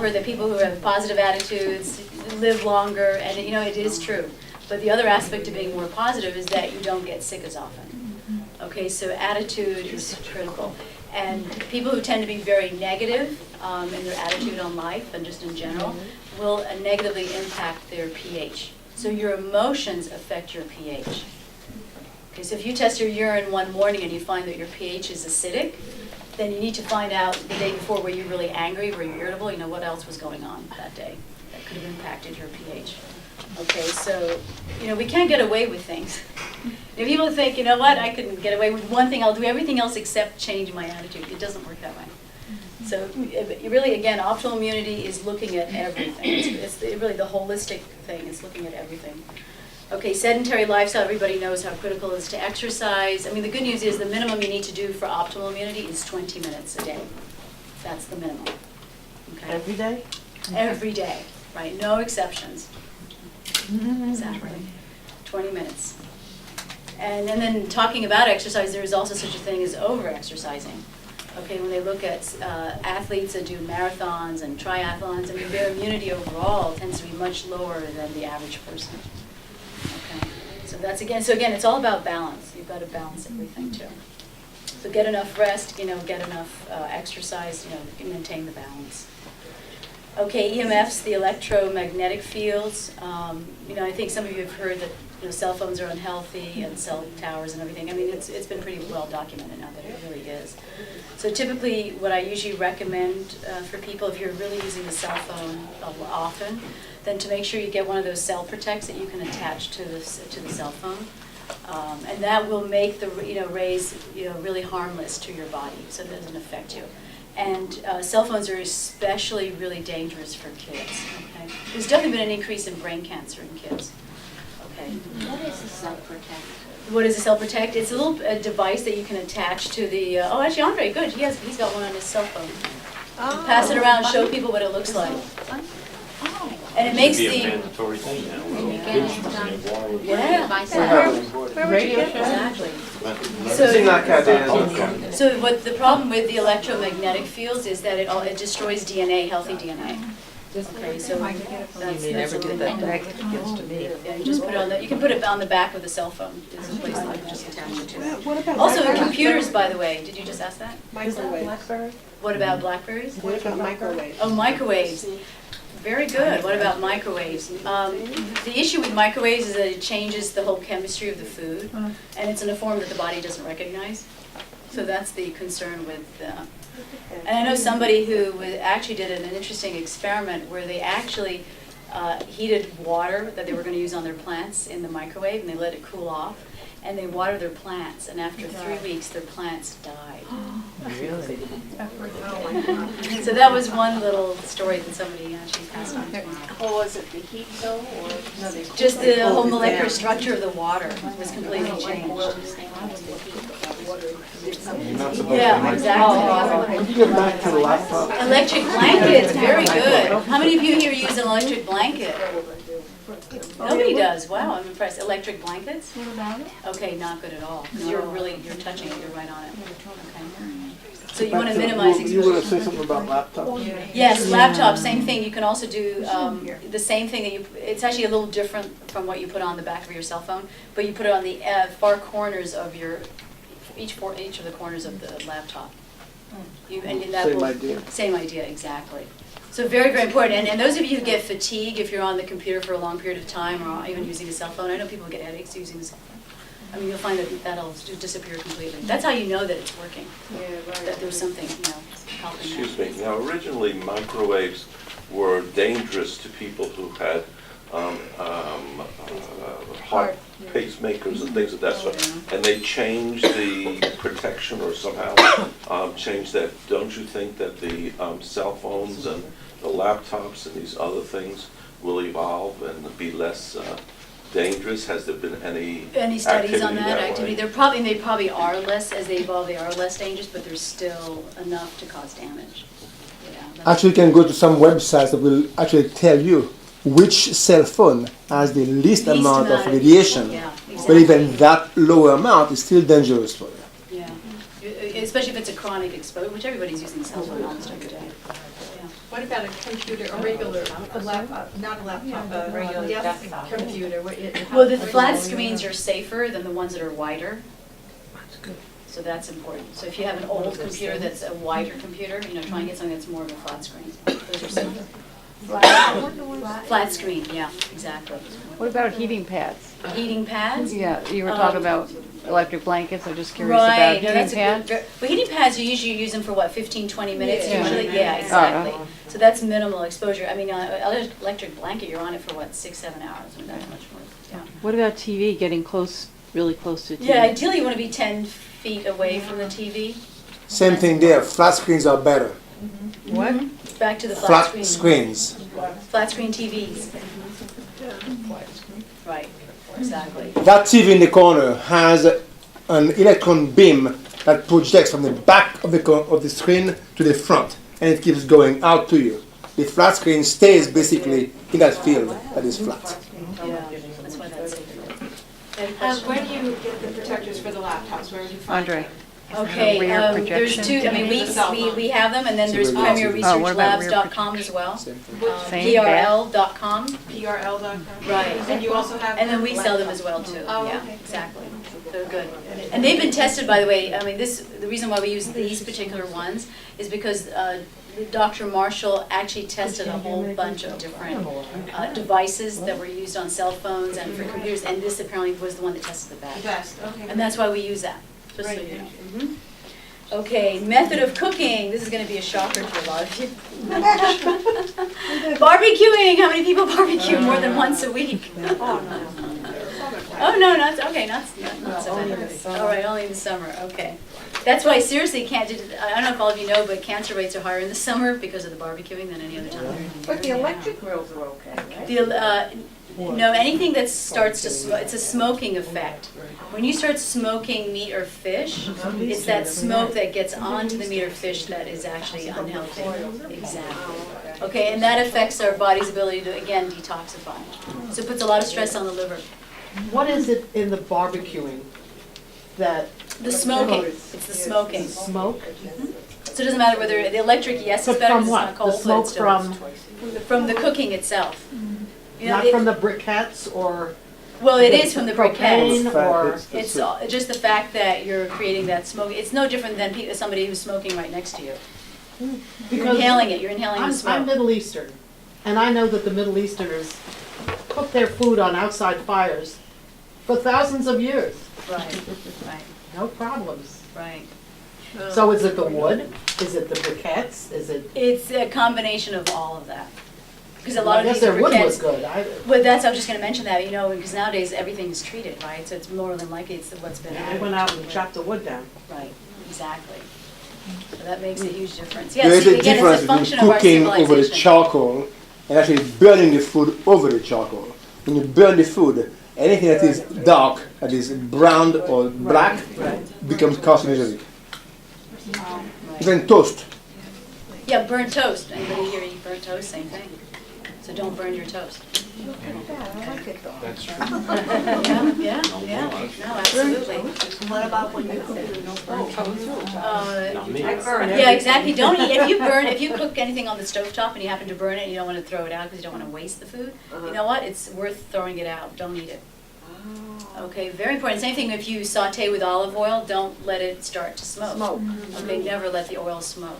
heard that people who have positive attitudes live longer, and it is true. But the other aspect of being more positive is that you don't get sick as often. Okay, so attitude is critical. And people who tend to be very negative in their attitude on life and just in general will negatively impact their pH. So your emotions affect your pH. Okay, so if you test your urine one morning and you find that your pH is acidic, then you need to find out the day before, were you really angry, were you irritable, what else was going on that day that could have impacted your pH. Okay, so, we can't get away with things. If people think, what, I can get away with one thing, I'll do everything else except change my attitude. It doesn't work that way. So really, again, optimal immunity is looking at everything. It's really the holistic thing. It's looking at everything. Okay, sedentary lifestyle, everybody knows how critical it is to exercise. I mean, the good news is the minimum you need to do for optimal immunity is 20 minutes a day. That's the minimum. Okay? Every day? Every day, right? No exceptions. Exactly. 20 minutes. And then talking about exercise, there is also such a thing as over-exercising. Okay, when they look at athletes that do marathons and triathlons, I mean, their immunity overall tends to be much lower than the average person. Okay, so again, it's all about balance. You've got to balance everything too. So get enough rest, get enough exercise, maintain the balance. Okay, EMFs, the electromagnetic fields. I think some of you have heard that cell phones are unhealthy and cell towers and everything. I mean, it's been pretty well documented now that it really is. So typically, what I usually recommend for people, if you're really using the cell phone often, then to make sure you get one of those cell protects that you can attach to the cell phone, and that will make the rays really harmless to your body, so it doesn't affect you. And cell phones are especially really dangerous for kids. Okay, there's definitely been an increase in brain cancer in kids. Okay. What is a cell protect? What is a cell protect? It's a little device that you can attach to the. Actually, Andre, good. He's got one on his cell phone. You pass it around, show people what it looks like. And it makes Should be a the. mandatory thing now. When you get it done. Yeah. Radio show? Exactly. Okay. So what the problem with the electromagnetic fields is that it destroys DNA, healthy DNA. Okay, so You that's may never something get that that- back if it gets to me. Yeah, you just put it on you can put it on the back of the cell phone. There's a place that you can just attach it to. What about Also, microwaves? computers, by the way. Did you just ask that? Microwaves. Blackberry? What about Blackberries? What about microwaves? Oh, microwaves. Very good. What about microwaves? The issue with microwaves is that it changes the whole chemistry of the food, and it's in a form that the body doesn't recognize. So that's the concern with. And I know somebody who actually did an interesting experiment where they actually heated water that they were going to use on their plants in the microwave, and they let it cool off, and they watered their plants, and after 3 weeks, their plants died. Really? So that was one little story that somebody actually passed on to me. Or was it the heat though, or? Just the whole molecular structure of the water was completely changed. Yeah, exactly. When you get back to the laptop, Electric blankets, very good. How many of you here use an electric blanket? Nobody does. Wow, I'm impressed. Electric blankets? What about it? Okay, not good at all. 'Cause you're touching it, you're right on it. Okay. So you want to minimize you want to exposure. say something about laptops? Yes, laptop, same thing. You can also do the same thing that it's actually a little different from what you put on the back of your cell phone, but you put it on the far corners of each of the corners of the laptop. Same idea. Same idea, exactly. So very, very important. And those of you who get fatigue if you're on the computer for a long period of time or even using a cell phone, I know people get headaches using the cell phone. I mean, you'll find that that'll disappear completely. That's how you know that it's working, that there's something, helping. Excuse me. Now, originally, microwaves were dangerous to people who had heart pacemakers and things of that sort. And they changed the protection or somehow changed that. Don't you think that the cell phones and the laptops and these other things will evolve and be less dangerous? Has there been any studies on that way? activity? They probably are less, as they evolve, they are less dangerous, but there's still enough to cause damage. Yeah, Actually, you can go to some websites that will actually tell you which cell phone has the least amount of radiation, yeah, but exactly. even that lower amount is still dangerous for you. Yeah, especially if it's a chronic exposure, which everybody's using a cell phone almost every day. Yeah. What about a computer, a regular, a laptop, not a laptop, a regular desk computer? Well, the flat screens are safer than the ones that are wider. So that's important. So if you have an old computer that's a wider computer, try and get something that's more of a flat screen. Those are safer. Flat screen, yeah, exactly. What about heating pads? Heating pads? Yeah, you were talking about electric blankets, I'm just curious Right, about no, heating that's pads. well, heating pads, you usually use them for what, 15, 20 minutes Yeah. usually? Yeah, Yeah. exactly. So that's minimal exposure. I mean, electric blanket, you're on it for what, 6, 7 hours, I mean, that's much more, yeah. What about TV, getting close, really close to the TV? Yeah, ideally you want to be 10 feet away from the TV. Same thing there. Flat screens are better. What? Back to the flat Flat screen. screens. Flat screen TVs. Right, exactly. That TV in the corner has an electron beam that projects from the back of the screen to the front, and it keeps going out to you. The flat screen stays basically in that field that is flat. Yeah, that's why that's safer. Where do you get the protectors for the laptops? Where would you find Andre. them? Okay, Rear there's projection. two, I mean, we have them, and then there's Oh, what about rear PremierResearchLabs.com as well. Same thing. Same PRL.com, PRL.com? right. And you also have. And then we sell them as well too, Oh, yeah, okay. exactly. They're good. And they've been tested, by the way, I mean, the reason why we use these particular ones is because Dr. Marshall actually tested a whole bunch of different devices that were used on cell phones and for computers, and this apparently was the one that tested the The best. best, okay. And that's why we use that, just so Right. you know. Mhm. Okay, method of cooking. This is going to be a shocker to a lot of you. Barbecuing. How many people barbecue more than once a week? Oh, no, not, okay, not so bad. All right, only in the summer, okay. That's why, seriously, I don't know if all of you know, but cancer rates are higher in the summer because of the barbecuing than any other time. But the electric grills are okay, right? No, anything that starts to smoke, it's a smoking effect. When you start smoking meat or fish, it's that smoke that gets onto the meat or fish that is actually unhealthy. Exactly. Okay, and that affects our body's ability to, again, detoxify. So it puts a lot of stress on the liver. What is it in the barbecuing that? The smoking, it's the smoking. Smoke? So it doesn't matter whether, the electric, yes, So it's better from because it's what? not cold, The but smoke it's still. from, From the cooking itself. You know, not from the briquettes or? Well, it is from the briquettes. propane or? It's just the fact that you're creating that smoke. It's no different than somebody who's smoking right next to you. You're Because inhaling it, you're inhaling the I'm smoke. Middle Eastern, and I know that the Middle Easterners cook their food on outside fires for thousands of years, Right, right, no problems. right. So is it the wood? Is it the briquettes? Is it? It's a combination of all of that. Because a I lot of guess these their wood was briquettes, good. well, I was just gonna mention that, because nowadays everything's treated, right? So it's more than likely it's what's been I added. went out and chopped the wood down. Right, exactly. So that makes a huge difference. Yeah, There is see, a again, difference it's a between function of our cooking over the civilization. charcoal and actually burning the food over the charcoal. When you burn the food, anything that is dark, that is brown or black, becomes carcinogenic. Right. Even toast. Yeah, burnt toast. Anybody here eat burnt toast? Same thing. So don't burn your toast. That's true. Yeah, no, absolutely. What about when you Yeah, exactly. Don't eat, if you cook anything on the stovetop and you happen to burn it, and you don't want to throw it out because you don't want to waste the food, you know what? It's worth throwing it out. Don't eat it. Okay, very important. Same thing if you saute with olive oil, don't let it start to smoke. Okay, never let the oil smoke.